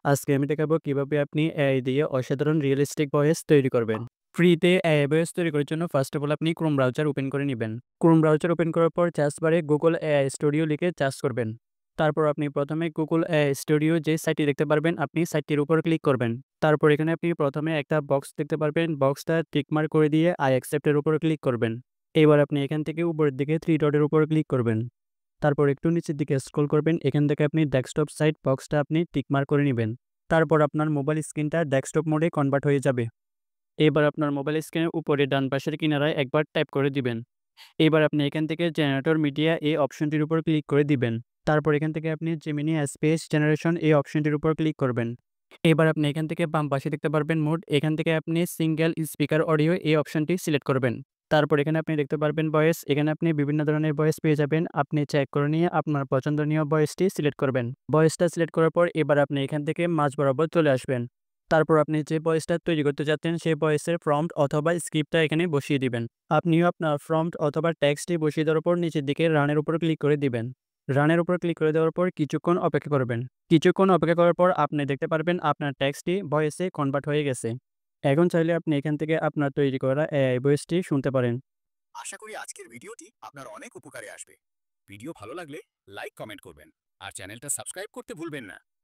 আজকে আমি দেখাবো কিভাবে আপনি এআই দিয়ে অসাধারণ রিয়েলিস্টিক ভয়েস তৈরি করবেন। ফ্রিতে এআই ভয়েস তৈরি করার জন্য ফার্স্ট অফ অল আপনি ক্রোম ব্রাউজার ওপেন করে নিবেন। ক্রোম ব্রাউজার ওপেন করার পর সার্চ বারে গুগল এআই স্টুডিও লিখে সার্চ করবেন। তারপর আপনি প্রথমে গুগল এআই স্টুডিও যে সাইটটি দেখতে পারবেন আপনি সাইটটির উপর ক্লিক করবেন। তারপর এখানে আপনি প্রথমে একটা বক্স দেখতে পারবেন, বক্সটা টিকমার্ক করে দিয়ে আই অ্যাকসেপ্ট এর উপর ক্লিক করবেন। এবার আপনি এখান থেকে উপরের দিকে 3 ডটের উপর ক্লিক করবেন। তারপর একটু নিচের দিকে স্ক্রল করবেন, এখান থেকে আপনি ডেস্কটপ সাইট বক্সটা আপনি টিকমার্ক করে নিবেন। তারপর আপনার মোবাইল স্ক্রিনটা ডেস্কটপ মোডে কনভার্ট হয়ে যাবে। এবার আপনার মোবাইল স্ক্রিনের উপরে ডান পাশের কিনারায় একবার ট্যাপ করে দিবেন। এবার আপনি এখান থেকে জেনারেটর মিডিয়া এই অপশনটির উপর ক্লিক করে দিবেন। তারপর এখান থেকে আপনি জেমিনি স্পেস জেনারেশন এই অপশনটির উপর ক্লিক করবেন। এবার আপনি এখান থেকে বাম পাশে দেখতে পারবেন মোড, এখান থেকে আপনি সিঙ্গেল স্পিকার অডিও এই অপশনটি সিলেক্ট করবেন। তারপর এখানে আপনি দেখতে পারবেন ভয়েস, এখানে আপনি বিভিন্ন ধরনের ভয়েস পেয়ে যাবেন। আপনি চেক করে নিয়ে আপনার পছন্দনীয় ভয়েসটি সিলেক্ট করবেন। ভয়েসটা সিলেক্ট করার পর এবার আপনি এখান থেকে মাঝ বরাবর চলে আসবেন। তারপর আপনি যে ভয়েসটা তৈরি করতে চাচ্ছেন সেই ভয়েসের প্রম্পট অথবা স্ক্রিপ্টটা এখানে বসিয়ে দিবেন। আপনিও আপনার প্রম্পট অথবা টেক্সটটি বসিয়ে দেওয়ার পর নিচের দিকে রানের উপর ক্লিক করে দিবেন। রানের উপর ক্লিক করে দেওয়ার পর কিছুক্ষণ অপেক্ষা করবেন। কিছুক্ষণ অপেক্ষা করার পর আপনি দেখতে পারবেন আপনার টেক্সটটি ভয়েসে কনভার্ট হয়ে গেছে। এখন চাইলে আপনি এখান থেকে আপনার তৈরি করা এআই ভয়েসটি শুনতে পারেন। আশা করি আজকের ভিডিওটি আপনার অনেক উপকারে আসবে। ভিডিও ভালো লাগলে লাইক কমেন্ট করবেন আর চ্যানেলটা সাবস্ক্রাইব করতে ভুলবেন না।